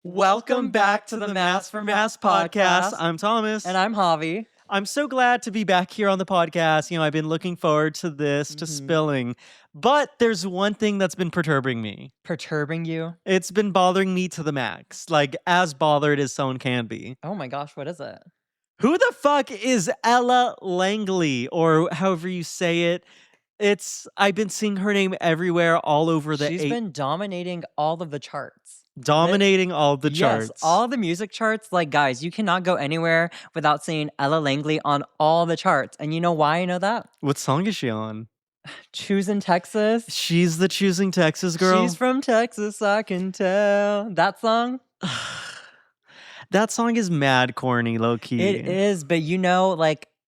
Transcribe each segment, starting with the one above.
Welcome back to the Mass for Mass podcast. I'm Thomas. And I'm Javi. I'm so glad to be back here on the podcast. I've been looking forward to this, to spilling. But there's one thing that's been perturbing me. Perturbing you? It's been bothering me to the max. Like, as bothered as someone can be. Oh my gosh, what is it? Who the fuck is Ella Langley? Or however you say it. I've been seeing her name everywhere, all over the... She's been dominating all of the charts. Dominating all the charts. Yes, all the music charts. Like, guys, you cannot go anywhere without seeing Ella Langley on all the charts. And you know why I know that? What song is she on? Choosing Texas. She's the Choosing Texas girl? She's from Texas, I can tell. That song? That song is mad corny, low-key. It is, but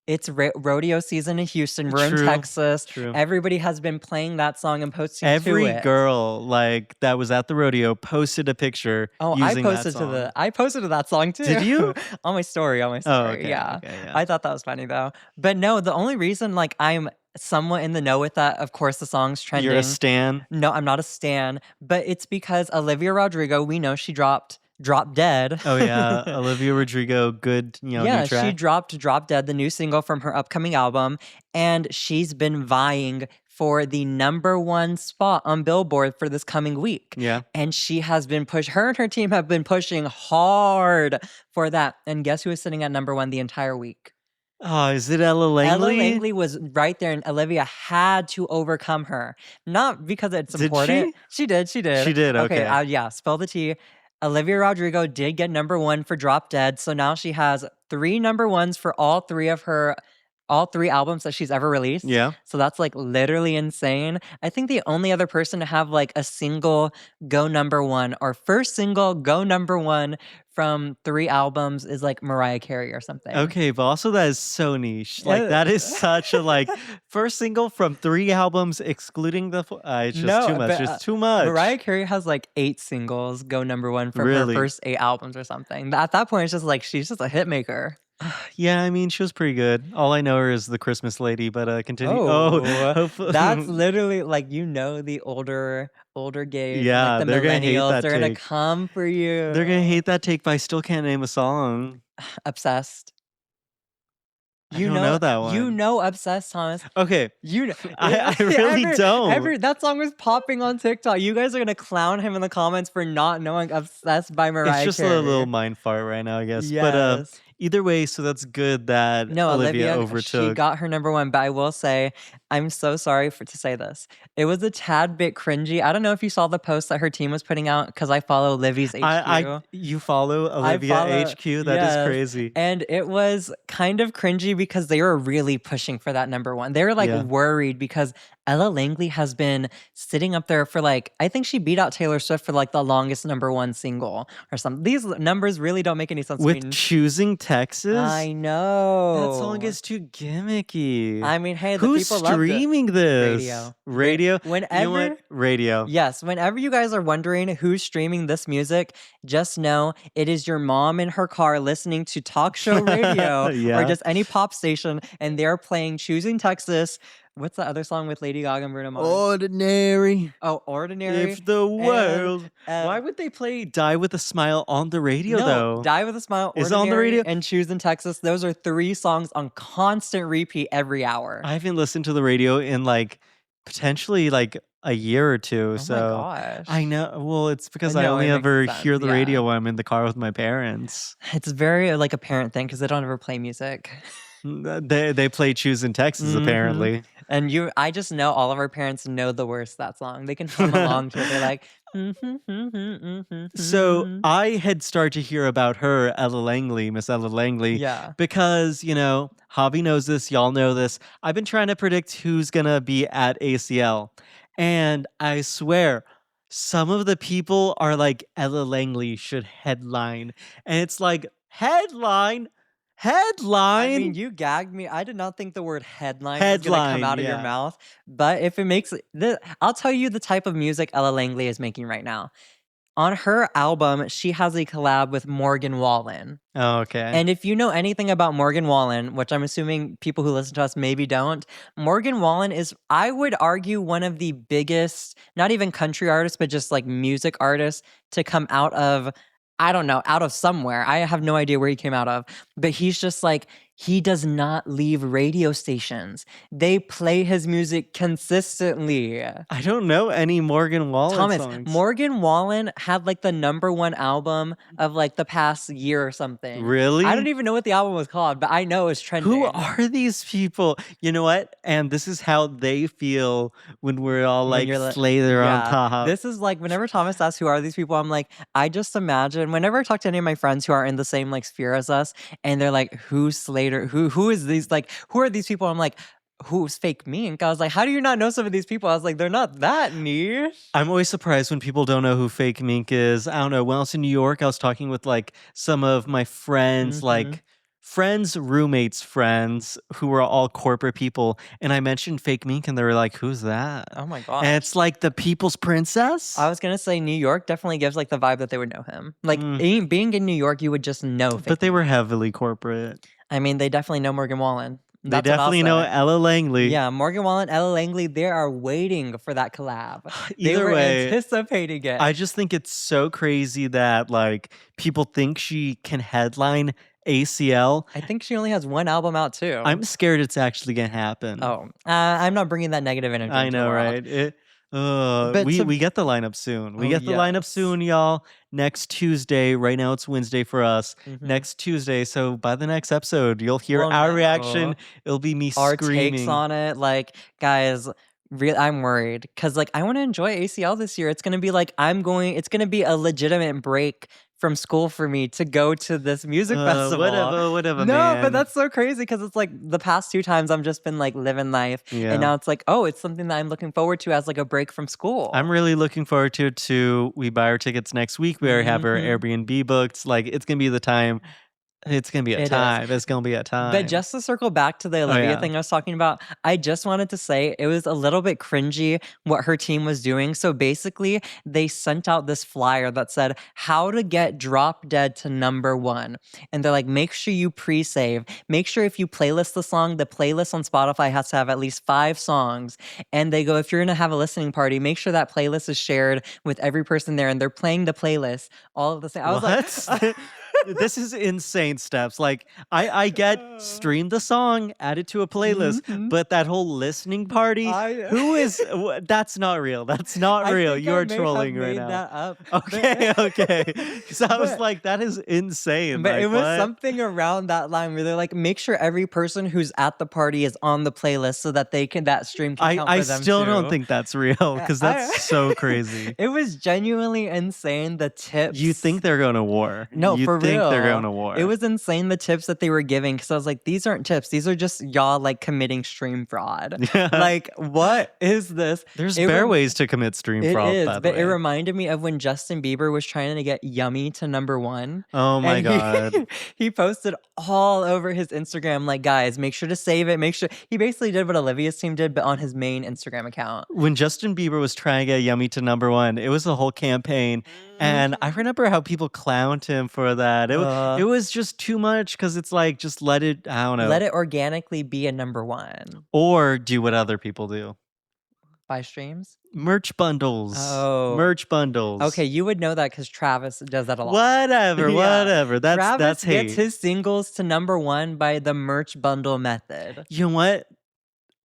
it's rodeo season in Houston. We're in Texas. True. Everybody has been playing that song and posting to it. Every girl that was at the rodeo posted a picture. Using I posted to that song too. Did you? on my story. Oh, okay, yeah. Okay, yeah. I thought that was funny though. But no, the only reason I'm somewhat in the know with that, of course, the song's trending. You're a stan? No, I'm not a stan. But it's because Olivia Rodrigo, we know she dropped Drop Dead. Oh yeah, Olivia Rodrigo, good, new track. She dropped Drop Dead, the new single from her upcoming album, and she's been vying for the #1 spot on Billboard for this coming week. Yeah. And she has been her and her team have been pushing hard for that. And guess who is sitting at #1 the entire week? Oh, is it Ella Langley? Ella Langley was right there, and Olivia had to overcome her. Not because it's important. She did. She did, okay. Yeah, spill the tea. Olivia Rodrigo did get #1 for Drop Dead, so now she has 3 #1s for all three albums that she's ever released. Yeah. So that's literally insane. I think the only other person to have a single go #1 or first single go #1 from 3 albums is Mariah Carey or something. Okay, but also that is so niche. That is such a first single from 3 albums, excluding the. It's just too much. It's too much. Mariah Carey has 8 singles go #1 from her first 8 albums or something. At that point, it's just she's just a hit maker. Yeah, I mean, she was pretty good. All I know her is the Christmas lady, but continue. That's literally the older gays, yeah, the they're millennials, gonna hate that they're gonna come for you. They're gonna hate that take, but I still can't name a song. Obsessed. I don't know that one. You know Obsessed, Thomas. Okay. I really don't. That song was popping on TikTok. You guys are gonna clown him in the comments for not knowing Obsessed by Mariah Carey. It's just a little mind fart right now, I guess. Yes. But either way, so that's good that Olivia overtook. She got her #1, but I will say, I'm so sorry to say this. It was a tad bit cringy. I don't know if you saw the post that her team was putting out, because I follow Livy's HQ. You follow Olivia HQ? That is crazy. And it was kind of cringy because they were really pushing for that #1. They were worried because Ella Langley has been sitting up there for I think she beat out Taylor Swift for the longest #1 single or something. These numbers really don't make any sense with to me. Choosing Texas? I know. That song is too gimmicky. I mean, hey, who's people loved it. streaming this? Radio? Whenever, you know what? Radio. Yes, whenever you guys are wondering who's streaming this music, just know it is your mom in her car listening to talk show radio or just any pop station, and they're playing Choosing Texas. What's the other song with Lady Gaga and Bruno Mars? Ordinary. Oh, Ordinary. If the world. Why would they play Die With a Smile on the radio, though? Die With a Smile, is on the radio? And Choosing Texas. Those are 3 songs on constant repeat every hour. I haven't listened to the radio in potentially a year or 2. Oh my gosh. I know. Well, it's because I only ever hear the radio when I'm in the car with my parents. It's very a parent thing because they don't ever play music. They play Choosing Texas, apparently. And I just know all of our parents know the words to that song. They can hum along to it. They're like, So I had started to hear about her, Miss Ella Langley. Yeah. Because, Javi knows this, y'all know this. I've been trying to predict who's gonna be at ACL. And I swear, some of the people are Ella Langley should headline. And it's headline? I mean, you gagged me. I did not think the word headline was going to come out of your mouth. But if it makes I'll tell you the type of music Ella Langley is making right now. On her album, she has a collab with Morgan Wallen. Oh, okay. And if you know anything about Morgan Wallen, which I'm assuming people who listen to us maybe don't, Morgan Wallen is, I would argue, one of the biggest, not even country artists, but just music artists to come out of I don't know, out of somewhere. I have no idea where he came out of, but he's just like, he does not leave radio stations. They play his music consistently. I don't know any Morgan Wallen Thomas, songs. Morgan Wallen had like the number one album of like the past year or something. I don't Really? even know what the album was called, but I know it's Who trending. are these people? You know what? And this is how they feel when we're all When like you're like, slay there on yeah, top. this is like whenever Thomas asks who are these people, I'm like, I just imagine whenever I talk to any of my friends who are in the same like sphere as us, and they're like, who's Slater? Who is these like who are these people? I'm like, who's fake mink? I was like, how do you not know some of these people? I was like, they're not that niche. I'm always surprised when people don't know who Fake Mink is. I don't know. When I was in New York, I was talking with like some of my friends, Mm-hmm. like friends, roommates, friends who were all corporate people. And I mentioned Fake Mink and they were like, who's that? Oh my And gosh. it's like the people's princess. I was gonna say New York definitely gives like the vibe that they would know him. Like Mm, being in New York, you would just know but fake they were mink. heavily corporate. I mean, they definitely know Morgan Wallen. They That's what I'll definitely know say. Ella Langley. Yeah, Morgan Wallen, Ella Langley, they are waiting for that collab. They Either were way, anticipating it. I just think it's so crazy that like people think she can headline ACL. I think she only has one album out too. I'm scared it's actually gonna happen. Oh, I'm not bringing that negative energy I into the know, world. right? But We get the lineup soon. We oh get the lineup yes. soon, y'all. Next Tuesday. Right now it's Wednesday for us. Hmm. Next Tuesday. So by the next episode, you'll hear Well, our no. reaction. It'll be me Our takes screaming. on it, like guys. I'm worried because like I want to enjoy ACL this year. It's gonna be like it's gonna be a legitimate break from school for me to go to this music festival. Whatever, No, but man. that's so crazy because it's like the past two times I've just been like living life, and Yeah. now it's like, oh, it's something that I'm looking forward to as like a break from I'm school. really looking forward to it too. We buy our tickets next week. We already have our Hmm. Airbnb booked. Like it's gonna be the time. It's gonna be a It is. time. It's gonna be a But time. just to circle back to the Oh Olivia yeah. thing I was talking about, I just wanted to say it was a little bit cringy what her team was doing. So basically, they sent out this flyer that said how to get Drop Dead to number one. And they're like, make sure you pre save. Make sure if you playlist the playlist on Spotify has to have at least 5 songs. And they go, if you're going to have a listening party, make sure that playlist is shared with every person there. And they're playing the playlist all of the same. I was like, What? This is insane steps. Like I get stream the song, add it to a playlist, Mhm. but that whole listening party, I who is that's not real. That's not I real. think I You're may have trolling right made now. that up, Okay, but okay. Cuz I was but like that is insane. but it Like was what? something around that line where they're like, make sure every person who's at the party is on the playlist so that that stream can count I for them still don't too. think that's real cuz that's I so crazy. it was genuinely insane. The You tips. think they're going to war. No, You for think they're going real. to It war. was insane the tips that they were giving because I was like, these aren't tips. These are just y'all like committing stream fraud. Yeah. Like, what is this? There's It bare rem- ways to commit stream It fraud, is, by the but it way. reminded me of when Justin Bieber was trying to get Yummy to number one. Oh my And he god. he posted all over his Instagram, like, guys, make sure to save it. Make sure he basically did what Olivia's team did, but on his main Instagram account. When Justin Bieber was trying to get Yummy to number one, it was a whole campaign. And I Mhm. remember how people clowned him for that. It Uh, was just too much because it's like, just let it, I don't Let know, it organically be a number one. or do what other people do. Buy streams? Merch bundles. Oh, Merch bundles. okay. You would know that because Travis does that a lot. Whatever, Yeah. whatever. That's Travis gets hate. his singles to number one by the merch bundle method. You know what?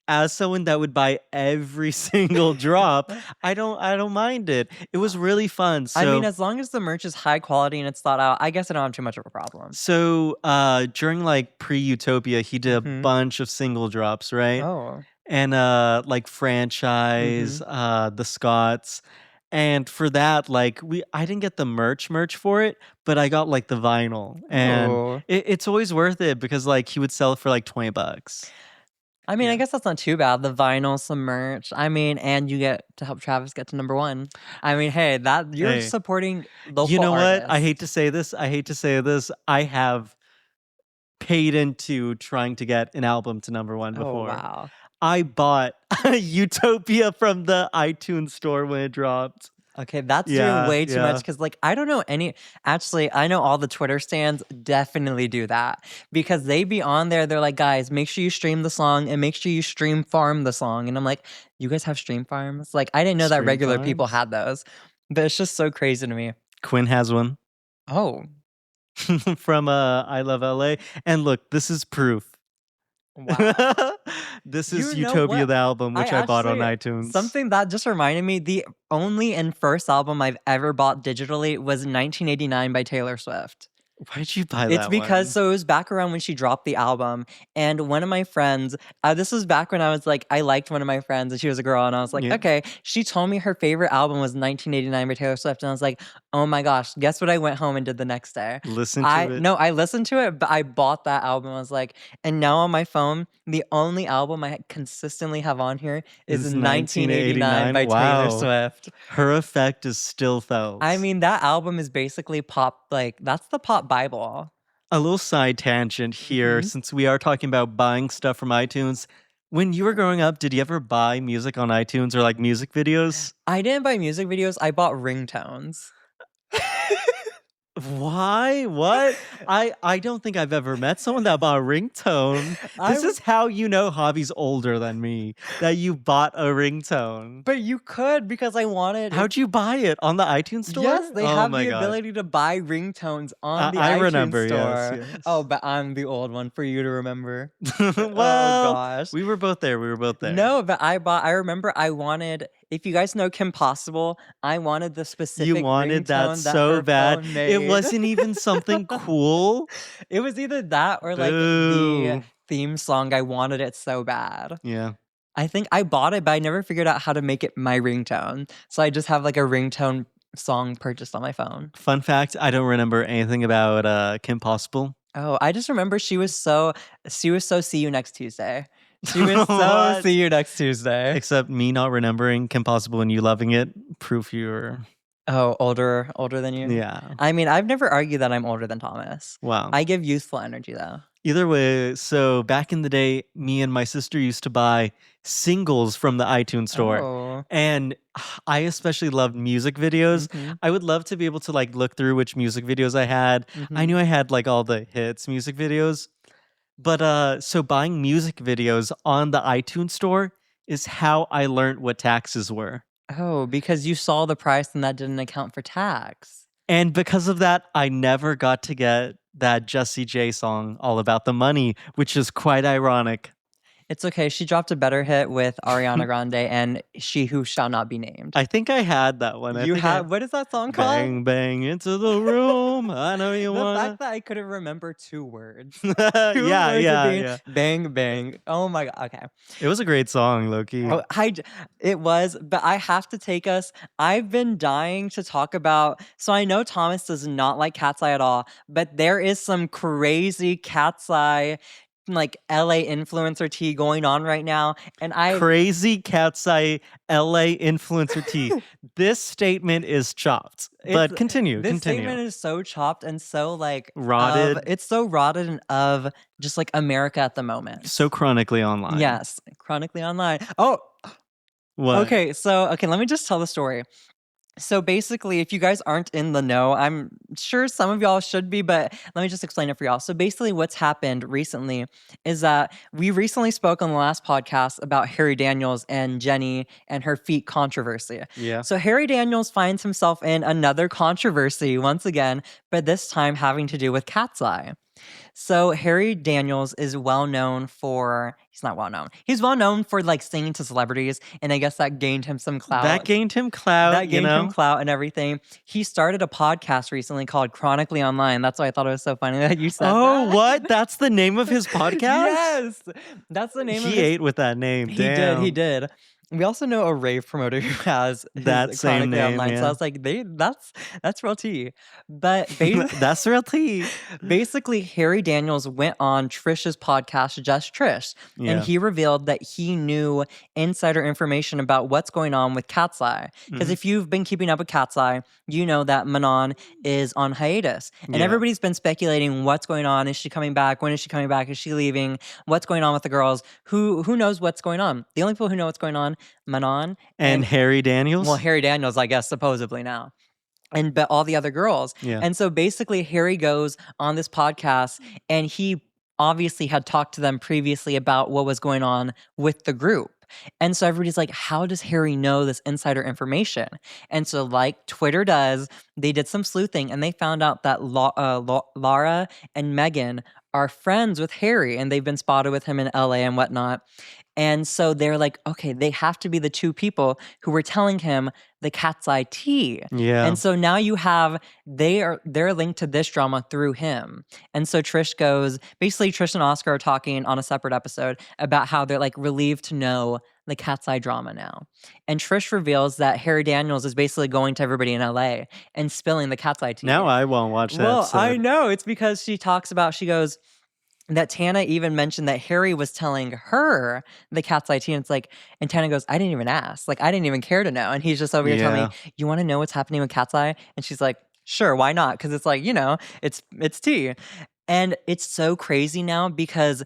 As someone that would buy every single drop, I don't mind it. It was really fun. I mean, as long as the merch is high quality and it's thought out, I guess I don't have too much of a problem. During like pre-Utopia, he did a Hmm. bunch of single drops, right? Oh. And like franchise, Hmm. the Scots. And for that, like I didn't get the merch for it, but I got like the vinyl. And Oh. it's always worth it because like he would sell it for like $20. I mean, I Yeah. guess that's not too bad. The vinyl, some merch. I mean, and you get to help Travis get to number one. I mean, hey, that you're Hey, supporting you local know what? I hate artists. to say this. I hate to say this. I have paid into trying to get an album to number one Oh before. wow. I bought Utopia from the iTunes store when it dropped. Okay, that's doing Yeah, way too much yeah. because, like, I don't know any. Actually, I know all the Twitter stands definitely do that because they be on there. They're like, guys, make sure you stream the song and make sure you stream farm the song. And I'm like, you guys have stream farms? Like, I didn't know that Stream regular people Farms. had those, but it's just so crazy to me. Quinn has one. Oh, from I Love LA. And look, this is proof. wow. This is You know Utopia what? the album, I which I bought on actually iTunes. something that just reminded me, the only and first album I've ever bought digitally was 1989 by Taylor Swift. Why'd you buy It's that because one? so it was back around when she dropped the album, and one of my friends, this was back when I was like, I liked one of my friends, and she was a girl, and I was like, Yeah. okay. She told me her favorite album was 1989 by Taylor Swift, and I was like, oh my gosh, guess what I went home and did the next day? Listen to I it. no, I listened to it, but I bought that album. I was like, and now on my phone, the only album I consistently have on here is Is 1989 1989. by Taylor Wow. Swift. Her effect is still I felt. mean, that album is basically pop, like that's the pop Bible. A little side tangent here, Mhm. since we are talking about buying stuff from iTunes. When you were growing up, did you ever buy music on iTunes or like music videos? I didn't buy music videos, I bought ringtones. Why? What? I don't think I've ever met someone that bought a ringtone. I This w is how you know Javi's older than me, that you bought a ringtone. But you could because I wanted it. How'd you buy it? On the iTunes Yes, store? they Oh have my the god. ability to buy ringtones on the I iTunes remember, yes, store. Oh, yes. but I'm the old one for you to remember. Oh Well, gosh. we were both there, we were both there. No, but I remember I wanted, if you guys know Kim Possible, I wanted the You specific wanted that ringtone that so her bad. phone It made. wasn't even something cool? It was either that or like the Boo. theme song. I wanted it so bad. Yeah. I think I bought it, but I never figured out how to make it my ringtone. So I just have like a ringtone song purchased on my phone. Fun fact, I don't remember anything about, Kim Possible. Oh, I just remember she was so see you next Tuesday. She was so What? see you next Tuesday. Except me not remembering Kim Possible and you loving it, proof you're Oh, older than you? yeah. I mean, I've never argued that I'm older than Thomas. Wow. I give youthful energy though. Either way, so back in the day, me and my sister used to buy singles from the iTunes store. Oh. And I especially loved music videos. Mhm. I would love to be able to like look through which music videos I had. I Mhm. knew I had like all the hits music videos. But so buying music videos on the iTunes store is how I learned what taxes were. Oh, because you saw the price and that didn't account for tax. And because of that, I never got to get that Jessie J song, All About the Money, which is quite ironic. It's okay. She dropped a better hit with Ariana Grande and She Who Shall Not Be Named. I think I had that one. You have, what is that song called? Bang, bang into the room. I know you The wanna. fact that I couldn't remember 2 words. 2 Yeah, words of yeah, being yeah. bang bang. Oh my god. Okay. It was a great song, Loki. Oh, it was, but I have to take us. I've been dying to talk about. So I know Thomas does not like Cat's Eye at all, but there is some crazy Cat's Eye, like LA influencer tea going on right now, and Crazy Cat's Eye LA influencer tea. This statement is chopped. But continue, this continue. statement is so chopped and so like Rotted. it's so rotted and of just like America at the moment. So chronically online. Yes, chronically online. Oh, What? okay. So let me just tell the story. So basically, if you guys aren't in the know, I'm sure some of y'all should be, but let me just explain it for y'all. So basically, what's happened recently is that we recently spoke on the last podcast about Harry Daniels and Jenny and her feet controversy. Yeah. So Harry Daniels finds himself in another controversy once again, but this time having to do with Cat's Eye. So Harry Daniels is well known for, he's not well known. He's well known for like singing to celebrities, and I guess that gained him some clout. That gained him clout. That gained him clout and everything. He started a podcast recently called Chronically Online. That's why I thought it was so funny that you said Oh, that. what? That's the name of his podcast? Yes. That's the name of He his. ate with that name. He Damn. did. He did. We also know a rave promoter who has That his same Chronically name, Online. So yeah. I was like, that's real tea. But That's real tea. basically, Harry Daniels went on Trish's podcast, Just Trish, Yeah. and he revealed that he knew insider information about what's going on with Cat's Eye. Because Mhm. if you've been keeping up with Cat's Eye, you know that Manon is on hiatus. And Yeah. everybody's been speculating what's going on. Is she coming back? When is she coming back? Is she leaving? What's going on with the girls? Who knows what's going on? The only people who know what's going on, Manon And Harry Daniels? well, Harry Daniels, I guess, supposedly now. But all the other girls. Yeah. And so basically Harry goes on this podcast and he obviously had talked to them previously about what was going on with the group. And so everybody's like, how does Harry know this insider information? And so, like Twitter does, they did some sleuthing and they found out that Laura and Megan are friends with Harry and they've been spotted with him in LA and whatnot. And so they're like, okay, they have to be the two people who were telling him the cat's eye tea. Yeah. And so now you have they're linked to this drama through him. And so Trish goes, basically Trish and Oscar are talking on a separate episode about how they're like relieved to know the cat's eye drama now. And Trish reveals that Harry Daniels is basically going to everybody in LA and spilling the cat's eye tea. Now I won't watch that Well, episode. I know. It's because she goes, that Tana even mentioned that Harry was telling her the cat's eye tea. And it's like, and Tana goes, I didn't even ask. Like, I didn't even care to know. And he's just over here telling me, you want to know what's happening with cat's eye? And she's like, sure, why not? Because it's like, it's tea. And it's so crazy now because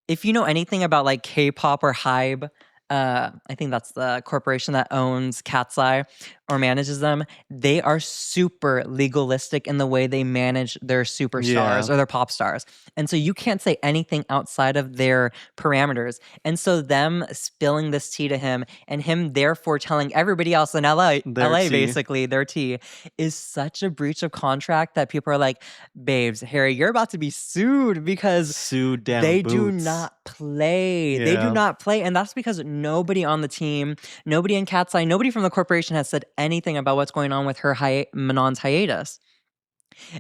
if you know anything about like K-pop or Hybe, I think that's the corporation that owns Cat's Eye or manages them. They are super legalistic in the way they manage their superstars or their pop stars. And so you can't say anything outside of their parameters. And so them spilling this tea to him and him therefore telling everybody else in LA basically their tea is such a breach of contract that people are like, babes, Harry, you're about to be sued because they do not play. They do not play. And that's because nobody on the team, nobody in Cat's Eye, nobody from the corporation has said anything about what's going on with her Manon's hiatus.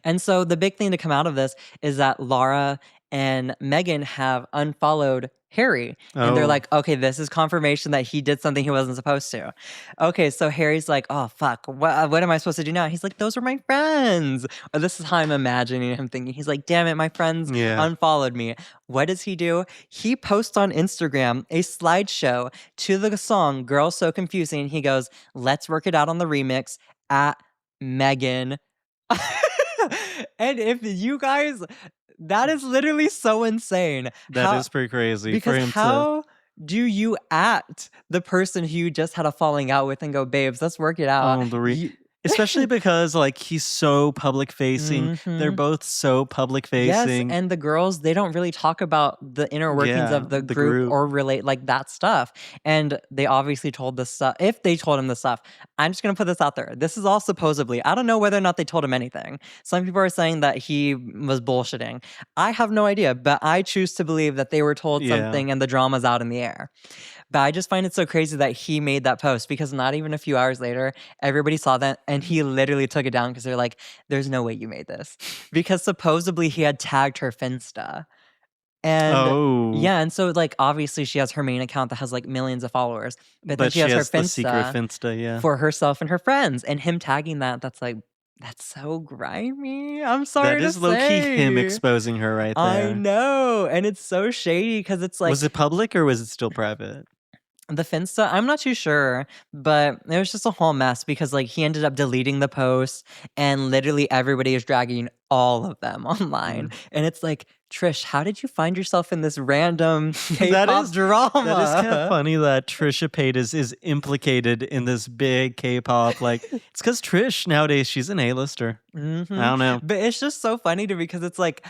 And so the big thing to come out of this is that Laura and Megan have unfollowed Harry. And they're like, okay, this is confirmation that he did something he wasn't supposed to. Okay, so Harry's like, oh, fuck, what am I supposed to do now? He's like, those were my friends. Or this is how I'm imagining him thinking. He's like, damn it, my friends unfollowed me. What does he do? He posts on Instagram a slideshow to the song Girls So Confusing. He goes, let's work it out on the remix at Megan. And if you guys, that is literally so insane. That is pretty crazy. Because how do you at the person who you just had a falling out with and go, babes, let's work it out? Especially because like he's so public facing. They're both so public facing. Yes, and the girls, they don't really talk about the inner workings of the group or relate like that stuff. And they obviously told this stuff. If they told him this stuff, I'm just going to put this out there. This is all supposedly. I don't know whether or not they told him anything. Some people are saying that he was bullshitting. I have no idea, but I choose to believe that they were told something and the drama's out in the air. But I just find it so crazy that he made that post because not even a few hours later, everybody saw that and he literally took it down because they're like, there's no way you made this. Because supposedly he had tagged her Finsta. And and so like obviously she has her main account that has like millions of followers. But then she has her Finsta, the secret Finsta, for herself and her friends. And him tagging that's like, that's so grimy. I'm sorry to say. That is low-key him exposing her right there. I know. And it's so shady because it's like... Was it public or was it still private? The Finsta, I'm not too sure, but it was just a whole mess because like he ended up deleting the post and literally everybody is dragging all of them online. And it's like, Trish, how did you find yourself in this random K-pop drama? That is kind of funny that Trisha Paytas is implicated in this big K-pop. Like, it's because Trish nowadays, she's an A-lister. I don't know. But it's just so funny to me because it's like,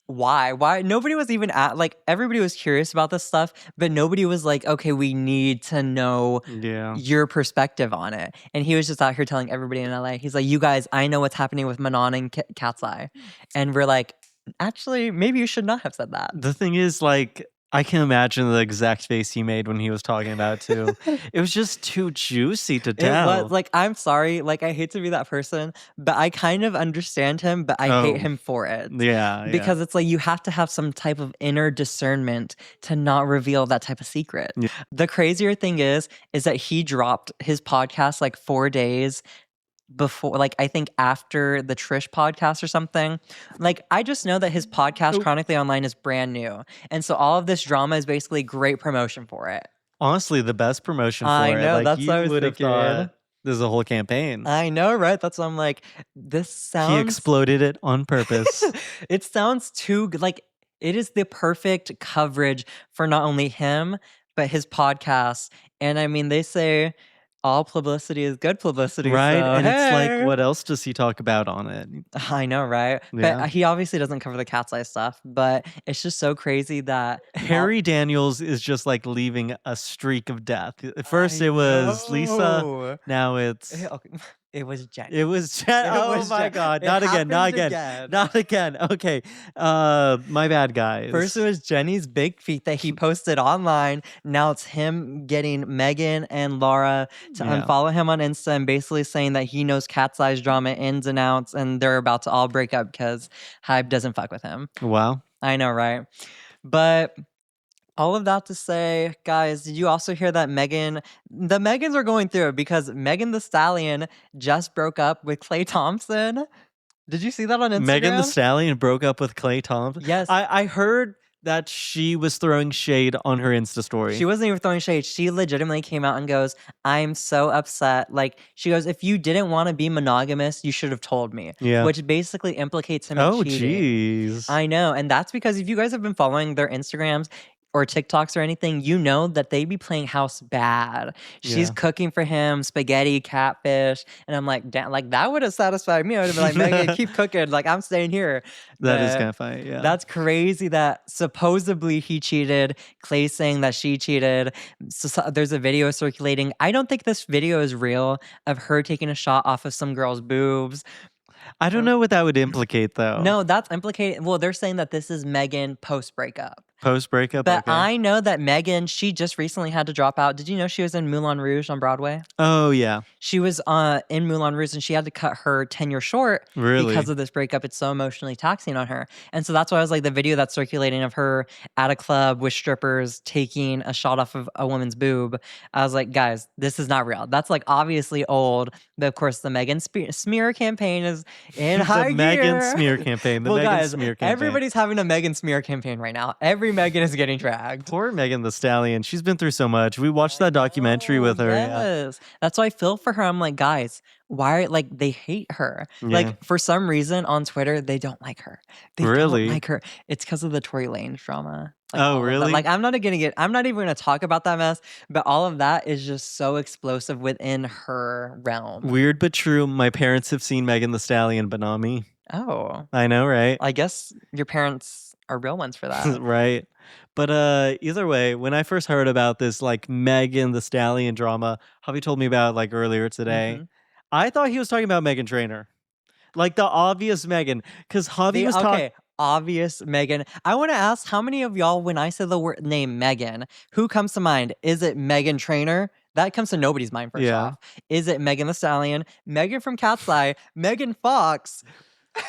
why nobody was even like everybody was curious about this stuff, but nobody was like, okay, we need to know your perspective on it. And he was just out here telling everybody in LA, he's like, you guys, I know what's happening with Manon and Cat's Eye. And we're like, actually, maybe you should not have said that. The thing is, like, I can imagine the exact face he made when he was talking about it too. It was just too juicy to tell. It was, like, I'm sorry, like I hate to be that person, but I kind of understand him, but I hate him for it. Yeah. Because it's like you have to have some type of inner discernment to not reveal that type of secret. Yeah. The crazier thing is that he dropped his podcast like 4 days before, like I think after the Trish podcast or something. Like I just know that his podcast Chronically Online is brand new, and so all of this drama is basically great promotion for it. Honestly, the best promotion for it. I know, like, that's what I was thinking. There's a whole campaign. I know, right? That's why I'm like, this sounds... He exploded it on purpose. It sounds too good. Like it is the perfect coverage for not only him but his podcast. And I mean, they say all publicity is good publicity, Right? so And it's like, hey. what else does he talk about on it? I know, right? But, Yeah. he obviously doesn't cover the Cat's Eye stuff, but it's just so crazy that all Harry Daniels is just like leaving a streak of death. At first I it was Lisa, know. now it's Okay, it was it Jenny. was Jen. It Oh was my Jen god, it not again, not happened again, again. not again. Okay. My bad First, it guys. was Jenny's big feet that he posted online. Now it's him getting Megan and Laura to Yeah. unfollow him on Insta and basically saying that he knows Cat's Eyes drama ins and outs, and they're about to all break up because Hype doesn't fuck with him. Wow. I know, right? But all of that to say, guys, did you also hear that the Megans are going through it because Megan the Stallion just broke up with Klay Thompson? Did you see that on Megan the Instagram? Stallion broke up with Clay Thompson. Yes. I heard that she was throwing shade on her Insta She story. wasn't even throwing shade. She legitimately came out and goes, "I'm so upset." Like, she goes, "If you didn't wanna be monogamous, you should have told me," Yeah. which basically implicates him in Oh, cheating. jeez. I know, and that's because if you guys have been following their Instagrams or TikToks or anything, you know that they be playing house bad. She's Yeah. cooking for him spaghetti, catfish, and I'm like, "Damn, like, that would have satisfied me." I would have been like, "Megan, keep cooking, like, I'm staying here." That is But kind of funny. Yeah. that's crazy that supposedly he cheated. Clay's saying that she cheated. There's a video circulating. I don't think this video is real of her taking a shot off of some girl's boobs. I don't Um, know what that would implicate though. no, that's implicated. Well, they're saying that this is Megan post breakup. Post breakup. But Okay. I know that Megan, she just recently had to drop out. Did you know she was in Moulin Rouge on Broadway? Oh yeah. She was in Moulin Rouge and she had to cut her tenure short because Really. of this breakup. It's so emotionally taxing on her. And so that's why I was like, the video that's circulating of her at a club with strippers taking a shot off of a woman's boob. I was like, guys, this is not real. That's like obviously old. But of course, the Megan smear campaign is in The high Megan gear. smear campaign. The Well, Megan guys, smear campaign. everybody's having a Megan smear campaign right now. Every Megan is getting dragged. Poor Megan the Stallion. She's been through so much. We watched I that documentary know, with her. Yeah. yes. That's why I feel for her. I'm like, guys, why like they hate her? Yeah. Like for some reason on Twitter, they don't like her. They Really? don't like her. It's because of the Tory Lanez drama. Like Oh, all of that. really? Like I'm not even gonna talk about that mess, but all of that is just so explosive within her realm. Weird but true. My parents have seen Megan the Stallion, but not me. Oh. I know, right? I guess your parents are real ones for that. Right. But either way, when I first heard about this like Megan the Stallion drama, Javi told me about it, like earlier today. Mhm. I thought he was talking about Megan Trainor. Like the obvious Megan. Because Javi was talking. Okay, obvious Megan. I want to ask how many of y'all, when I say the word name Megan, who comes to mind? Is it Megan Trainor? That comes to nobody's mind first Yeah. off. Is it Megan the Stallion? Megan from Cat's Eye? Megan Fox?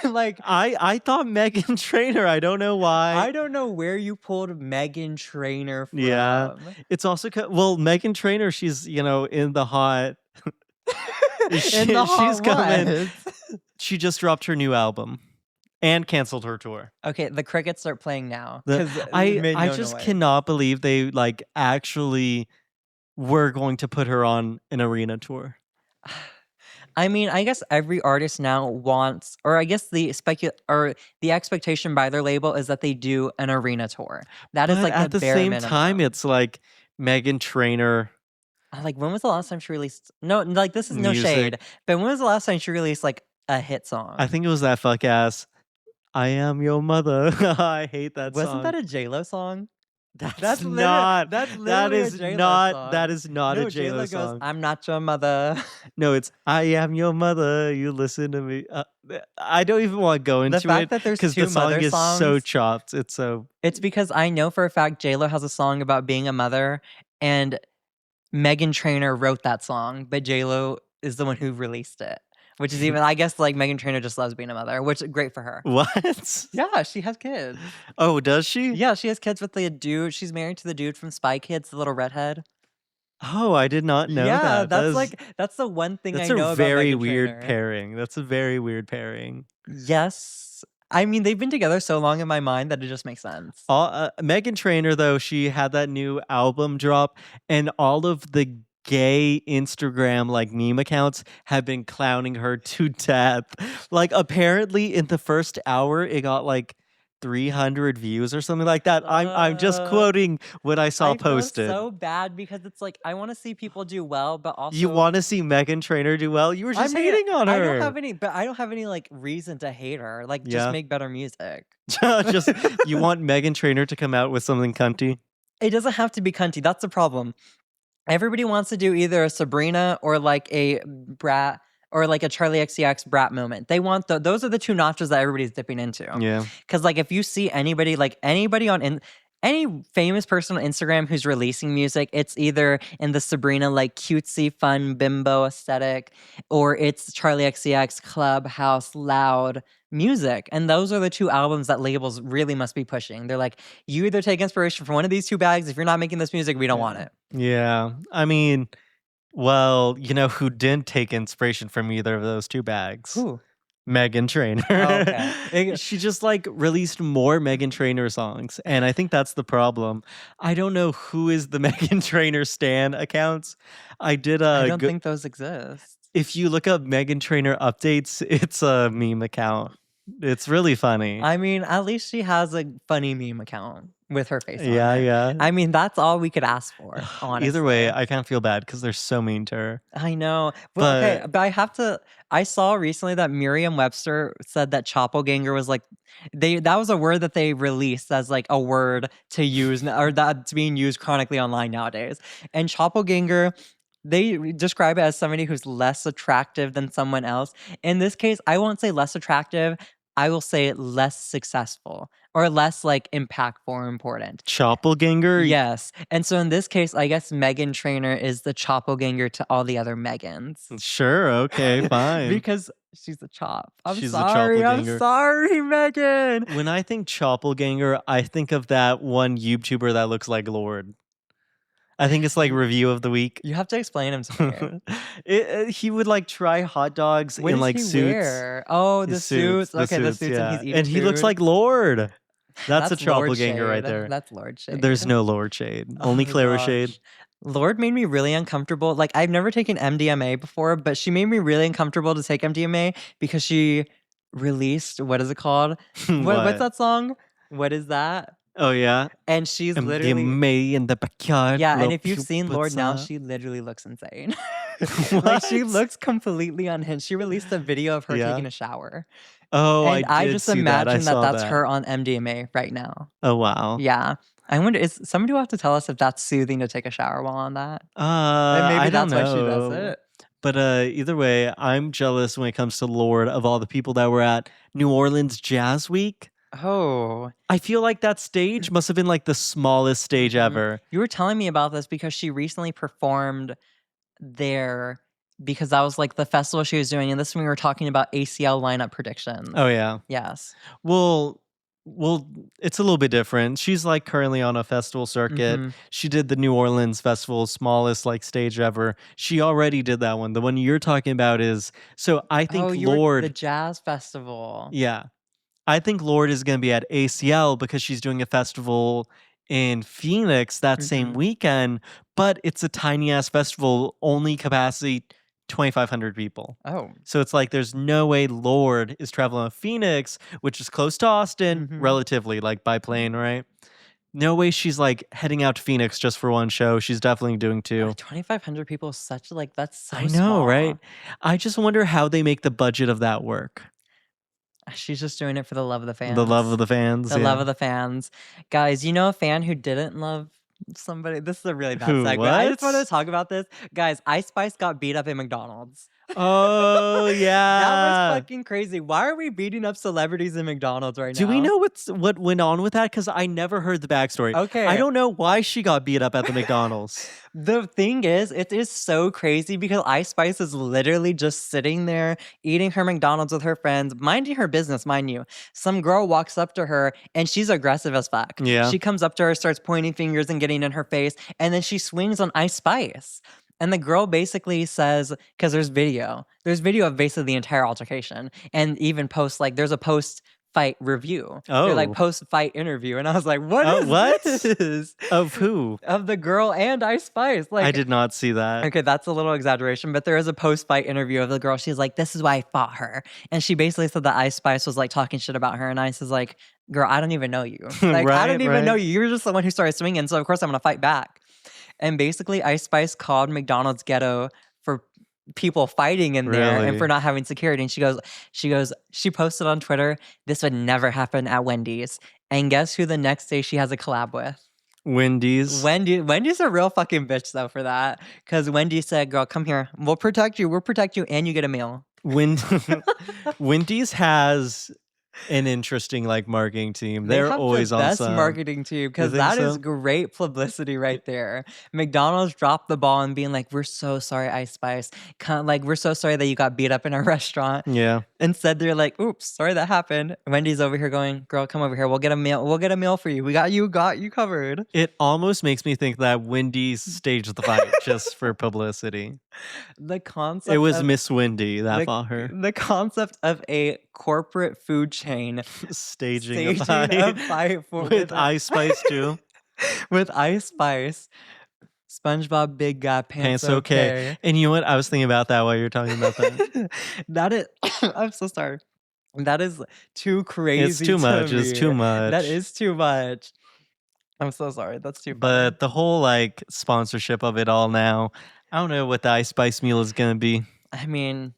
Like I thought Megan Trainor. I don't know why. I don't know where you pulled Megan Trainor from. Yeah. It's also well, Megan Trainor, she's, in the hot. In the hot She's coming. what? She just dropped her new album and canceled her tour. Okay, the crickets start playing now. The- 'Cause it I made I no just noise. cannot believe they like actually were going to put her on an arena tour. I mean, I guess every artist now wants, or I guess the expectation by their label is that they do an arena tour. That is But like at the bare same minimum. time, it's like Megan Trainor. Like, when was the last time she released? No, like this is no Music. shade, but when was the last time she released like a hit song? I think it was that fuck ass. I am your mother. I hate that Wasn't song. that a J-Lo song? That's not. That's That literally is a J-Lo not. song. That is not No, a J-Lo goes, song. "I'm not your mother." No, it's I am your mother. You listen to me. I don't even want to go into The fact it that there's because two the song mother is so songs. chopped. It's so. It's because I know for a fact J-Lo has a song about being a mother, and Megan Trainor wrote that song, but J-Lo is the one who released it. Which is even, I guess, like Megan Trainor just loves being a mother, which is great for her. What? Yeah, she has kids. Oh, does she? Yeah, she has kids with the dude. She's married to the dude from Spy Kids, the little redhead. Oh, I did not know Yeah, that. that's the one thing That's I know a about very Megan weird Trainor. pairing. That's a very weird pairing. Yes. I mean, they've been together so long in my mind that it just makes sense. Megan Trainor, though, she had that new album drop, and all of the gay Instagram like meme accounts have been clowning her to death. Like apparently in the first hour, it got like 300 views or something like that. I'm just Uh, quoting what I saw I feel posted. so bad because it's like I want to see people do well, but You also wanna see Megan Trainor do well? You were I just mean, hating on her. I don't have any like reason to hate her. Like just Yeah. make better music. Just you want Megan Trainor to come out with something cunty? It doesn't have to be cunty. That's the problem. Everybody wants to do either a Sabrina or like a Brat or like a Charlie XCX Brat moment. They want those are the two notches that everybody's dipping into. Yeah. Because like if you see anybody like anybody on any famous person on Instagram who's releasing music, it's either in the Sabrina like cutesy fun bimbo aesthetic, or it's Charlie XCX clubhouse loud music. And those are the two albums that labels really must be pushing. They're like, you either take inspiration from one of these two bags. If you're not making this music, we don't want Yeah. it. Yeah. I mean, well, you know who didn't take inspiration from either of those 2 bags? Who? Megan Oh, Trainor. okay. She just, like, released more Megan Trainor songs, and I think that's the problem. I don't know who is the Megan Trainor stan accounts. I did I a don't go think those exist. if you look up Megan Trainor updates, it's a meme account. It's really funny. I mean, at least she has a funny meme account with her face on Yeah, it. yeah. I mean, that's all we could ask for, Either way, honestly. I kinda feel bad because 'cause they're so mean to her. I know. But okay, But but I have to I saw recently that Merriam-Webster said that Choppleganger was like that was a word that they released as like a word to use or that's being used chronically online nowadays. And Choppleganger they describe it as somebody who's less attractive than someone else. In this case, I won't say less attractive. I will say less successful or less like impactful or important. Choppleganger? Yes. And so in this case, I guess Megan Trainor is the Choppleganger to all the other Megans. Sure, okay, fine. Because she's a chop. She's the I'm Choppleganger. sorry, Megan. When I think Choppleganger, I think of that one YouTuber that looks like Lord. I think it's like review of the week. You have to explain him to me. He would like try hot dogs What in does like he suits. wear? Oh, the His suits. the Okay, the suits, suits and yeah. he's eating And he looks food. like Lord. That's a Lord Choppleganger right shade. there. That's Lord shade. There's no Lord shade. Only Oh Clara shade. gosh. Lord made me really uncomfortable. Like I've never taken MDMA before, but she made me really uncomfortable to take MDMA because she released what is it called? What's What? that song? What is that? Oh yeah. And she's literally MDMA in the backyard. yeah, and Blow if you've seen Lord what's now, up? she literally looks insane. Like she What? looks completely unhinged. She released a video of her Yeah. taking a shower. Oh, I And I did just see that. I imagine that saw that's that. her on MDMA right now. Oh wow. Yeah. I wonder, is somebody will have to tell us if that's soothing to take a shower while on that? And maybe I don't that's why she does know. it. But either way, I'm jealous when it comes to Lord of all the people that were at New Orleans Jazz Week. Oh. I feel like that stage must have been like the smallest stage Mhm. ever. You were telling me about this because she recently performed there because that was like the festival she was doing. And this when we were talking about ACL lineup predictions. Oh yeah. Yes. Well, it's a little bit different. She's like currently on a festival circuit. hmm She did the New Orleans Festival, smallest like stage ever. She already did that one. The one you're talking about is so I Oh, think you were the Lord, jazz festival. yeah. I think Lord is going to be at ACL because she's doing a festival in Phoenix that same hmm weekend, but it's a tiny ass festival, only capacity 2,500 people. Oh. So it's like there's no way Lord is traveling to Phoenix, which is close to Austin, hmm relatively, like by plane, right? No way she's like heading out to Phoenix just for one show. She's definitely doing two. 2,500 people is such like that's so I know, small. right? I just wonder how they make the budget of that work. She's just doing it for the love of the fans. The love of the fans. The yeah. love of the fans. Guys, you know a fan who didn't love somebody? This is a really bad Who, segue. I just what? wanted to talk about this. Guys, Ice Spice got beat up at McDonald's. Oh That yeah. was fucking crazy. Why are we beating up celebrities in McDonald's right now? Do we know what went on with that? Because I never heard the backstory. Okay. I don't know why she got beat up at the McDonald's. The thing is, it is so crazy because Ice Spice is literally just sitting there eating her McDonald's with her friends, minding her business, mind you. Some girl walks up to her and she's aggressive as fuck. Yeah. She comes up to her, starts pointing fingers and getting in her face, and then she swings on Ice Spice. And the girl basically says, because there's video of basically the entire altercation, and even posts like there's a post fight review. They're like Oh. post-fight interview. And I was like, what Oh, is what? this? Of who? Of the girl and Ice Spice. I Like, did not see that. okay, that's a little exaggeration, but there is a post-fight interview of the girl. She's like, this is why I fought her. And she basically said that Ice Spice was like talking shit about her. And Ice is like, girl, I don't even know you. Like, I don't even know Right. you. You're just the one who started swinging. So of course I'm going to fight back. And basically Ice Spice called McDonald's ghetto for people fighting in there and for Really? not having security. And she posted on Twitter, this would never happen at Wendy's. And guess who the next day she has a collab with? Wendy's. Wendy's a real fucking bitch though for that. Because Wendy said, girl, come here. We'll protect you, and you get a meal. Wendy's has an interesting like marketing team. They They're have always the on best some. marketing team because think that is so? great publicity right there. McDonald's dropped the ball and being like, "We're so sorry, Ice Spice. Like, we're so sorry that you got beat up in our restaurant." Yeah. Instead, they're like, "Oops, sorry that happened." Wendy's over here going, "Girl, come over here. We'll get a meal. We'll get a meal for you. We got you covered." It almost makes me think that Wendy's staged the fight just for publicity. The concept It was of Miss Wendy that fought her. the concept of a corporate food chain Staging a staging a fight fight for with Ice Spice too. with Ice Spice. SpongeBob Big Guy Pants Pants okay. And you know what? I was thinking about that while you were talking about that. That is I'm so sorry. That is too crazy. It's too much. Me. It's too much. That is too much. I'm so sorry. That's too funny. But the whole like sponsorship of it all now, I don't know what the Ice Spice meal is gonna be. I mean,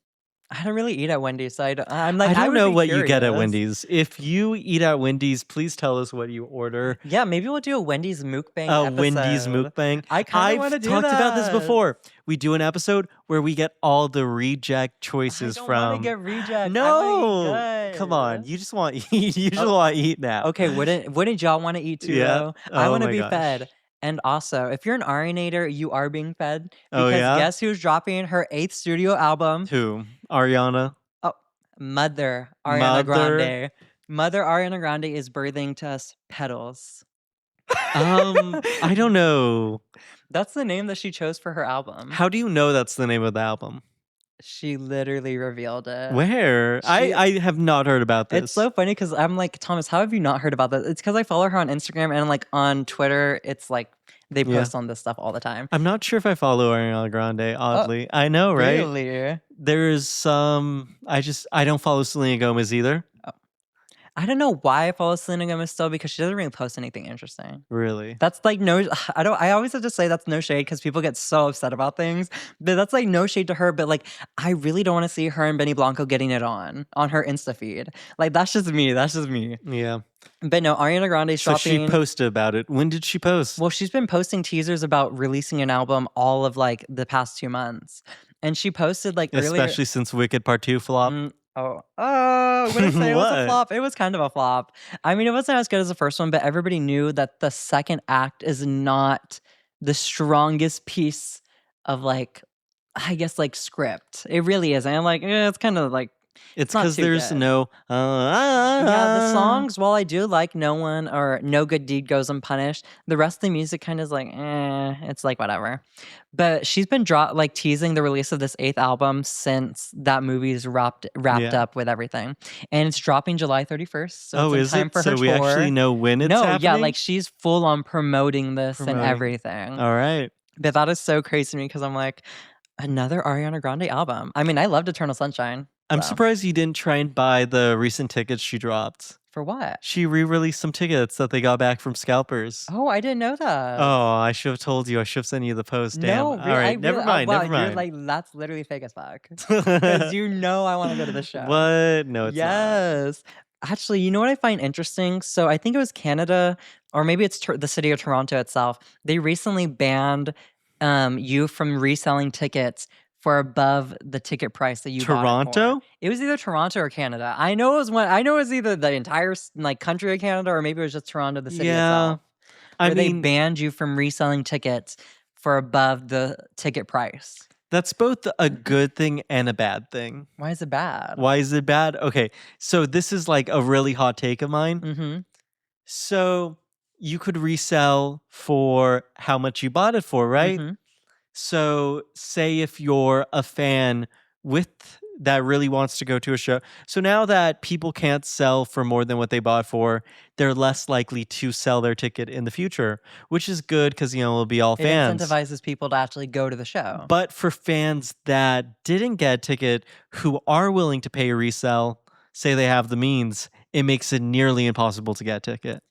I don't really eat at Wendy's, so I'm I like, don't know would be what you get at curious. Wendy's. If you eat at Wendy's, please tell us what you order. Yeah, maybe we'll do a Wendy's mukbang episode. Wendy's mukbang. I kind of want to I've do talked about this that. before. We do an episode where we get all the reject choices I don't from. want to get reject. No, come on. You just want eat. You just want to eat now. Okay, wouldn't y'all want to eat too? Yeah. Though? I Oh want to my be gosh. fed. And also, if you're an Arianator, you are being fed. Oh, Because yeah? guess who's dropping her 8th studio album? Who? Ariana. Oh, Mother Ariana Grande. Mother Ariana Grande is birthing to us Petals. I don't know. That's the name that she chose for her album. How do you know that's the name of the album? She literally revealed it. Where? I have not heard about this. It's so funny because I'm like, Thomas, how have you not heard about this? It's because I follow her on Instagram and like on Twitter, it's like they post on this stuff all the time. I'm not sure if I follow Ariana Grande, oddly. I know, right? Really? There's some I don't follow Selena Gomez either. I don't know why I follow Selena Gomez still because she doesn't really post anything interesting. Really? That's like I always have to say that's no shade because people get so upset about things. But that's like no shade to her. But like I really don't want to see her and Benny Blanco getting it on her Insta feed. Like that's just me. Yeah. But no, Ariana Grande's So dropping. she posted about it. When did she post? Well, she's been posting teasers about releasing an album all of like the past 2 months. And she posted like earlier. Especially since Wicked Part 2 flop. I wouldn't say it was a What? flop. It was kind of a flop. I mean, it wasn't as good as the first one, but everybody knew that the second act is not the strongest piece of like, I guess like script. It really isn't. I'm like, it's kind of like It's not because too there's good. no. Yeah, the songs, while I do like No One or No Good Deed Goes Unpunished, the rest of the music kind of is like, it's like whatever. But she's been teasing the release of this 8th album since that movie's wrapped Yeah. up with everything. And it's dropping July 31st. So Oh, it's is in time it? for So her we tour. actually know when it's happening? Yeah, like she's full on promoting this and Promoting. everything. All right. But that is so crazy to me because I'm like, another Ariana Grande album. I mean, I loved Eternal Sunshine. I'm so. surprised you didn't try and buy the recent tickets she dropped. For what? She re-released some tickets that they got back from scalpers. Oh, I didn't know that. Oh, I should have told you. I should have sent you the post. Damn. No, All right, never mind. wow, Never mind. You're like, that's literally fake as fuck. Because you know I want to go to the show. What? No, it's not. Yes. Actually, you know what I find interesting? So I think it was Canada, or maybe it's the city of Toronto itself. They recently banned you from reselling tickets for above the ticket price that you bought it for. Toronto? It was either Toronto or Canada. I know it was one. I know it was either the entire like country of Canada, or maybe it was just Toronto, the city itself. I Where mean, they banned you from reselling tickets for above the ticket price. that's both a good thing and a bad thing. Why is it bad? Why is it bad? Okay, so this is like a really hot take of mine. Mm-hmm. So you could resell for how much you bought it for, right? Mm-hmm. So say if you're a fan with that really wants to go to a show. So now that people can't sell for more than what they bought for, they're less likely to sell their ticket in the future, which is good because, it'll be all It fans. incentivizes people to actually go to the show. But for fans that didn't get a ticket who are willing to pay a resell, say they have the means, it makes it nearly impossible to get a ticket.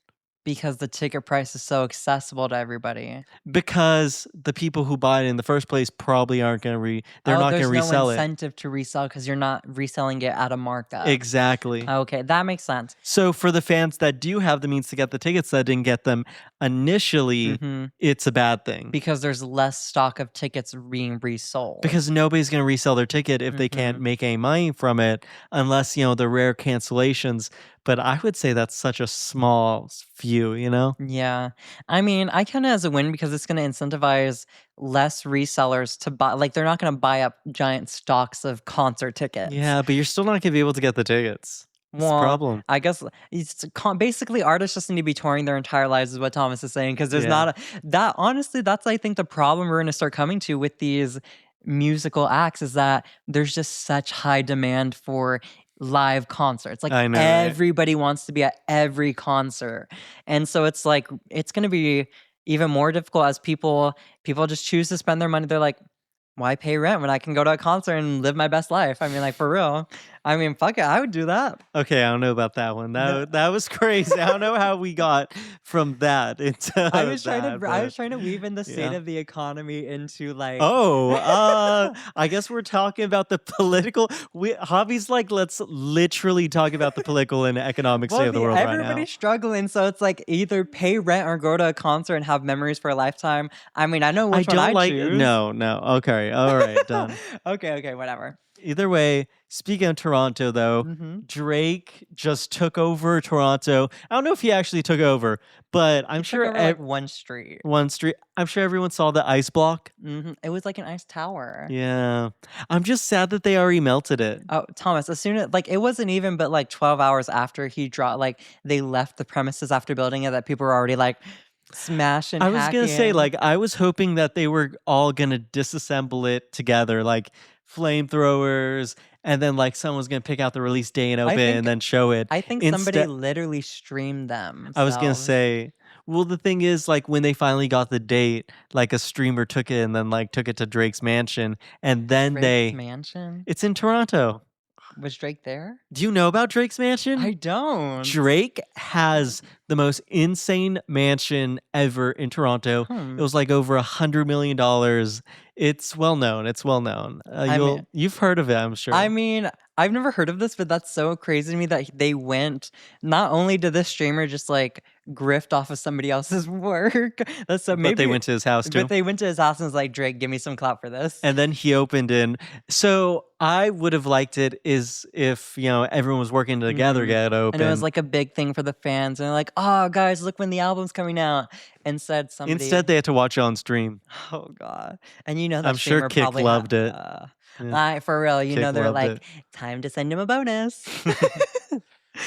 Because the ticket price is so accessible to everybody. Because the people who bought it in the first place probably aren't going to they're Oh, not going to there's no resell it. incentive to resell because you're not reselling it at a markup. Exactly. Okay, that makes sense. So for the fans that do have the means to get the tickets that didn't get them initially, it's a bad thing. Because there's less stock of tickets being resold. Because nobody's going to resell their ticket if they can't make any money from it, unless, the rare cancellations. But I would say that's such a small few, Yeah. I mean, I count it as a win because it's going to incentivize less resellers to buy. Like, they're not going to buy up giant stocks of concert tickets. Yeah, but you're still not going to be able to get the tickets. That's the Well, problem. I guess it's basically artists just need to be touring their entire lives, is what Thomas is saying. Because there's not that. Honestly, that's I think the problem we're going to start coming to with these musical acts is that there's just such high demand for live concerts. Like, I know, right? everybody wants to be at every concert, and so it's like it's going to be even more difficult as people just choose to spend their money. They're like, why pay rent when I can go to a concert and live my best life? I mean, like, for real. I mean, fuck it, I would do that. Okay, I don't know about that one. That was crazy. I don't know how we got from that into I was trying to weave in the state yeah. of the economy into like I guess we're talking about the political Hobby's like, let's literally talk about the political and economic state of the world right now. Everybody's struggling, so it's like either pay rent or go to a concert and have memories for a lifetime. I mean, I know which one I choose. No. Okay. All right, done. Okay, whatever. Either way, speaking of Toronto, though, Drake just took over Toronto. I don't know if he actually took over, but I'm sure took over, like, one street. One street. I'm sure everyone saw the ice block. It was like an ice tower. Yeah, I'm just sad that they already melted it. Oh, Thomas, as soon as it wasn't even but like 12 hours after he dropped, like they left the premises after building it, that people were already like smashing. I was gonna say, like, I was hoping that they were all gonna disassemble it together, like flamethrowers, and then like someone's gonna pick out the release day and open and then show it. I think somebody literally streamed them. I was gonna say, well, the thing is, like, when they finally got the date, like a streamer took it and then like took it to Drake's mansion, and then Drake's mansion? It's in Toronto. Was Drake there? Do you know about Drake's mansion? I don't. Drake has the most insane mansion ever in Toronto. It was like over $100 million. It's well known. You've heard of it, I'm sure. I mean, I've never heard of this, but that's so crazy to me that they went. Not only did this streamer just like grift off of somebody else's work, that's so. Maybe but they went to his house too. But they went to his house and was like, "Drake, give me some clout for this." And then he opened in. So I would have liked it is if everyone was working together to get it open, and it was like a big thing for the fans, and they're like, "Oh, guys, look when the album's coming out." Instead, they had to watch it on stream. Oh God! And that I'm sure Kick loved it. For real, Kick they're like, time to send him a bonus.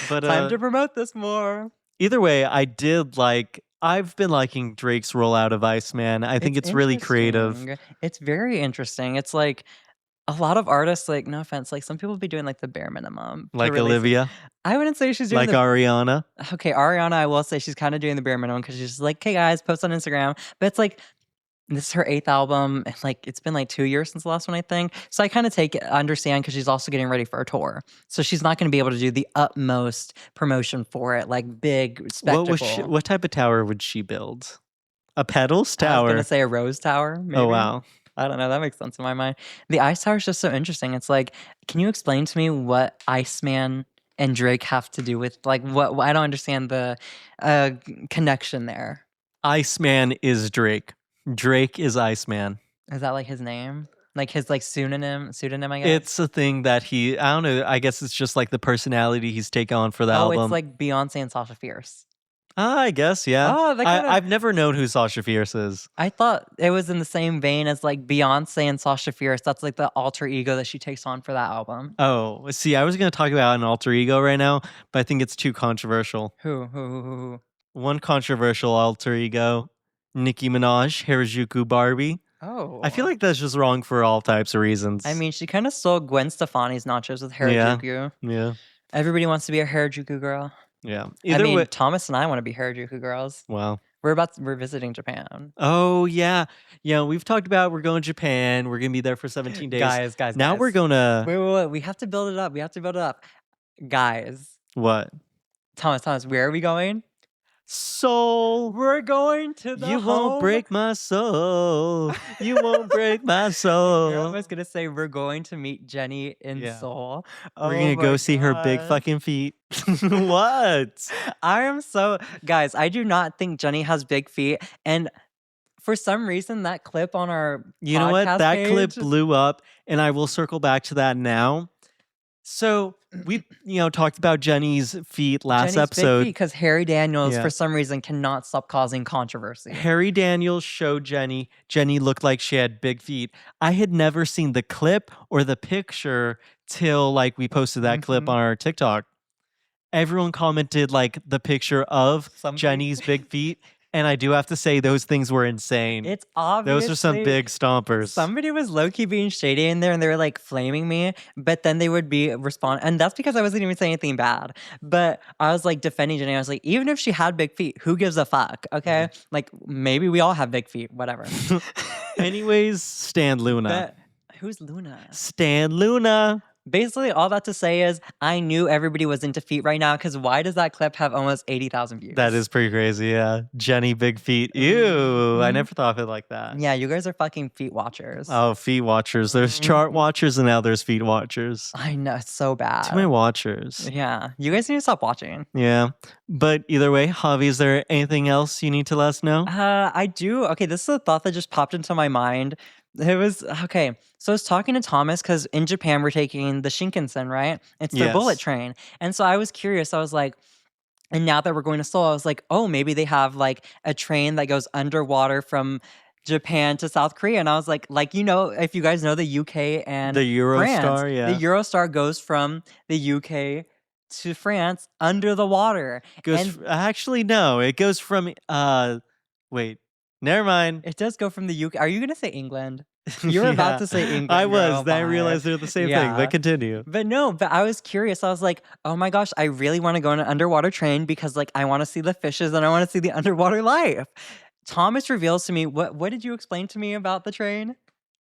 But time to promote this more. Either way, I've been liking Drake's rollout of Iceman. I think it's really creative. It's very interesting. It's like a lot of artists, like, no offense, like some people be doing like the bare minimum. Like Olivia? I wouldn't say she's doing like Ariana. Okay, Ariana, I will say she's kind of doing the bare minimum because she's just like, hey guys, post on Instagram. But it's like, this is her 8th album, and like it's been like 2 years since the last one, I think. So I kind of understand because she's also getting ready for a tour, so she's not going to be able to do the utmost promotion for it, like big spectacle. What type of tower would she build? A Petals tower? I was going to say a Rose Tower. Maybe. Oh wow! I don't know. That makes sense in my mind. The Ice Tower is just so interesting. It's like, can you explain to me what Iceman and Drake have to do with like what? I don't understand the connection there. Iceman is Drake. Drake is Iceman. Is that like his name? Like his like pseudonym, I guess? It's a thing that I don't know, I guess it's just like the personality he's taken on for the album. Oh, it's like Beyonce and Sasha Fierce. I guess, yeah. Oh, I've never known who Sasha Fierce is. I thought it was in the same vein as like Beyonce and Sasha Fierce. That's like the alter ego that she takes on for that album. Oh, see, I was going to talk about an alter ego right now, but I think it's too controversial. Who? One controversial alter ego, Nicki Minaj, Harajuku Barbie. I feel Oh. like that's just wrong for all types of I reasons. mean, she kind of stole Gwen Stefani's nachos with Yeah. Harajuku. Yeah. Everybody wants to be a Harajuku girl. Yeah. I Either mean, way. Thomas and I want to be Harajuku girls. Wow. We're visiting Japan. Oh yeah. Yeah, we've talked about we're going to Japan. We're gonna be there for 17 days. Guys. Now we're gonna Wait. We have to build it up. We have to build it up. Guys. what? Thomas, where are we going? Soul. We're going to the You won't break my soul. You won't break my You're soul. almost gonna say we're going to meet Jenny in Yeah. Seoul. We're Oh gonna go my see her big gosh. fucking feet. What? I am so guys, I do not think Jenny has big feet. And for some reason that clip on our You know what? podcast That clip page- blew up, and I will circle back to that now. So we, talked about Jenny's feet last Jenny's episode. because Harry Daniels Yeah. for some reason cannot stop causing controversy. Harry Daniels showed Jenny. Jenny looked like she had big feet. I had never seen the clip or the picture till we posted that clip on our TikTok. Everyone commented the picture of Jenny's big feet. And I do have to say those things were insane. It's obvious. Those are some big stompers. Somebody was low-key being shady in there and they were flaming me, but then they would be respond, and that's because I wasn't even saying anything bad. But I was defending Jenny. I was like, even if she had big feet, who gives a fuck? Okay. Maybe we all have big feet, whatever. Anyways, Stan Luna. But who's Luna? Stan Luna. Basically, all that to say is I knew everybody was into feet right now because why does that clip have almost 80,000 views? That is pretty crazy, yeah. Jenny big feet. Ew. I never thought of it like that. Yeah, you guys are fucking feet watchers. Oh, feet watchers. There's chart watchers and now there's feet watchers. I know, it's so bad. Too many watchers. Yeah, you guys need to stop watching. Yeah. But either way, Javi, is there anything else you need to let us know? I do. Okay, this is a thought that just popped into my mind. It was okay. So I was talking to Thomas because in Japan we're taking the Shinkansen, right? It's the bullet train. And so I was curious. I was like, and now that we're going to Seoul, I was like, oh, maybe they have a train that goes underwater from Japan to South Korea. And I was like, if you guys know the UK and the Eurostar, France, yeah. The Eurostar goes from the UK to France under the water. Actually, no. It goes from wait. Never mind. It does go from the UK. Are you going to say England? You were about to say England. I was. Then I realized they're the same thing. But continue. But no, I was curious. I was like, oh my gosh, I really want to go on an underwater train because I want to see the fishes and I want to see the underwater life. Thomas reveals to me, what did you explain to me about the train?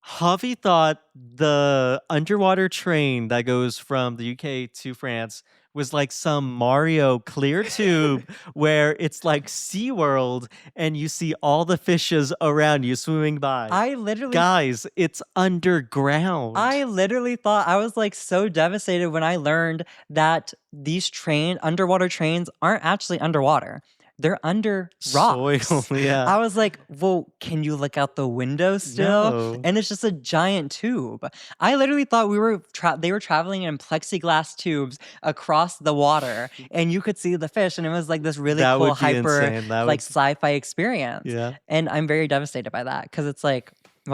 Javi thought the underwater train that goes from the UK to France was some Mario clear tube where it's like SeaWorld and you see all the fishes around you swimming by. Guys, it's underground. I literally thought, I was so devastated when I learned that these underwater trains aren't actually underwater. They're under rocks. Soil, yeah. I was like, well, can you look out the window still? No. And it's just a giant tube. I literally thought they were traveling in plexiglass tubes across the water and you could see the fish and it was this really cool hyper sci-fi experience. Yeah. And I'm very devastated by that because it's well,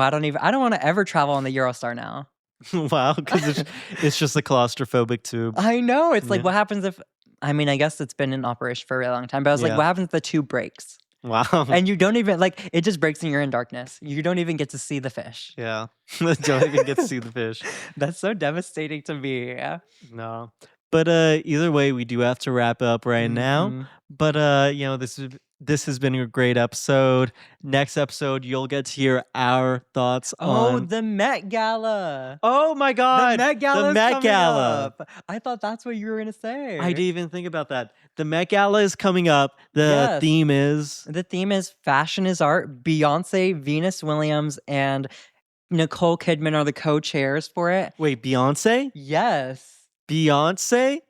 I don't want to ever travel on the Eurostar now. Wow, because it's just a claustrophobic tube. I know. It's what happens if I guess it's been in operation for a really long time, but I was what happens if the tube breaks? Wow. And you don't even, it just breaks and you're in darkness. You don't even get to see the fish. Yeah. Don't even get to see the fish. That's so devastating to me. No. But either way, we do have to wrap up right now. But this has been a great episode. Next episode, you'll get to hear our thoughts on the Met Gala. Oh my God. The Met Gala. The Met Gala. Up. I thought that's what you were going to say. I didn't even think about that. The Met Gala is coming up. The theme is fashion is art. Beyonce, Venus Williams, and Nicole Kidman are the co-chairs for it. Wait, Beyonce? Yes. Beyonce?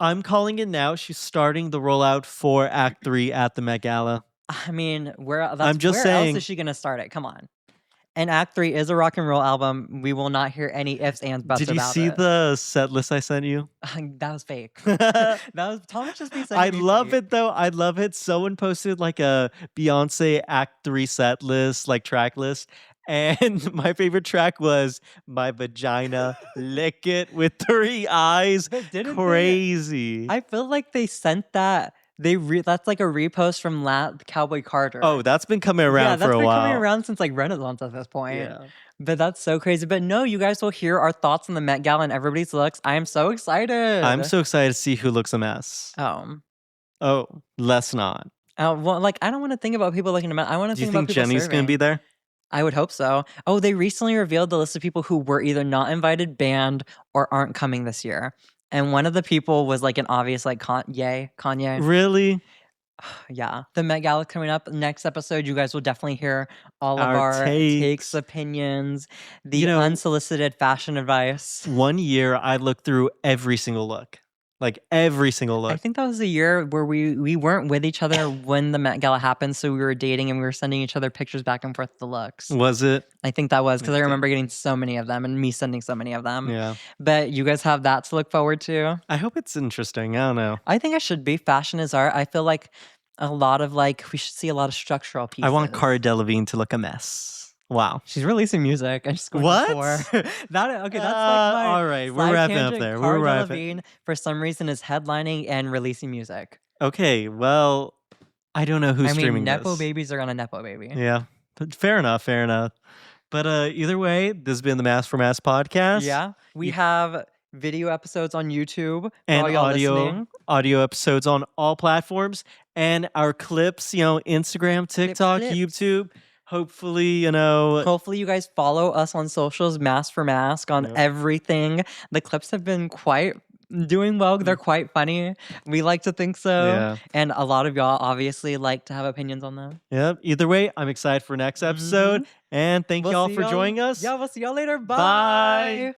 I'm calling it now. She's starting the rollout for Act 3 at the Met Gala. Where else is she going to start it? Come on. And Act 3 is a rock and roll album. We will not hear any ifs, ands, buts about it. Did you see the set list I sent you? That was fake. That was Thomas just be saying. I love it though. I love it. Someone posted a Beyonce Act 3 set list, track list. And my favorite track was My Vagina Lick It with 3 eyes. Crazy. I feel like they sent that That's like a repost from Cowboy Carter. Oh, that's been coming around for a while. Yeah, that's been coming around since like Renaissance at this point. Yeah. But that's so crazy. But no, you guys will hear our thoughts on the Met Gala and everybody's looks. I am so excited. I'm so excited to see who looks a mess. Oh, let's not. Well, like I don't want to think about people looking a mess. I want to Do you think about think people Jenny's gonna serving. be there? I would hope so. Oh, they recently revealed the list of people who were either not invited, banned, or aren't coming this year. And one of the people was like an obvious like Kanye. Really? Yeah. The Met Gala coming up. Next episode, you guys will definitely hear all of Our our takes, takes. opinions, the unsolicited fashion advice. One year I looked through every single look. Like every single look. I think that was the year where we weren't with each other when the Met Gala happened, so we were dating and we were sending each other pictures back and forth of the looks. Was it? I think that was because I remember getting so many of them and me sending so many of them. Yeah. But you guys have that to look forward to. I hope it's interesting. I don't know. I think it should be. Fashion is art. I feel like a lot of we should see a lot of structural pieces. I want Cara Delevingne to look a mess. Wow. She's releasing music. I just what? That's like my all right. We're wrapping up there. Cara Delevingne, for some reason, is headlining and releasing music. Okay, well, I don't know who's streaming Nepo this. babies are on a Nepo baby. Yeah, fair enough. But either way, this has been the Mass for Mass podcast. Yeah, we have video episodes on YouTube and listening. audio episodes on all platforms, and our clips, Instagram, TikTok, YouTube. Hopefully, Hopefully you guys follow us on socials, Mask for Mask, on everything. The clips have been quite doing well. They're quite funny. We like to think so. Yeah. And a lot of y'all obviously like to have opinions on them. Yep. Either way, I'm excited for next episode. And thank y'all for joining us. Yeah, we'll see y'all later. Bye. Bye.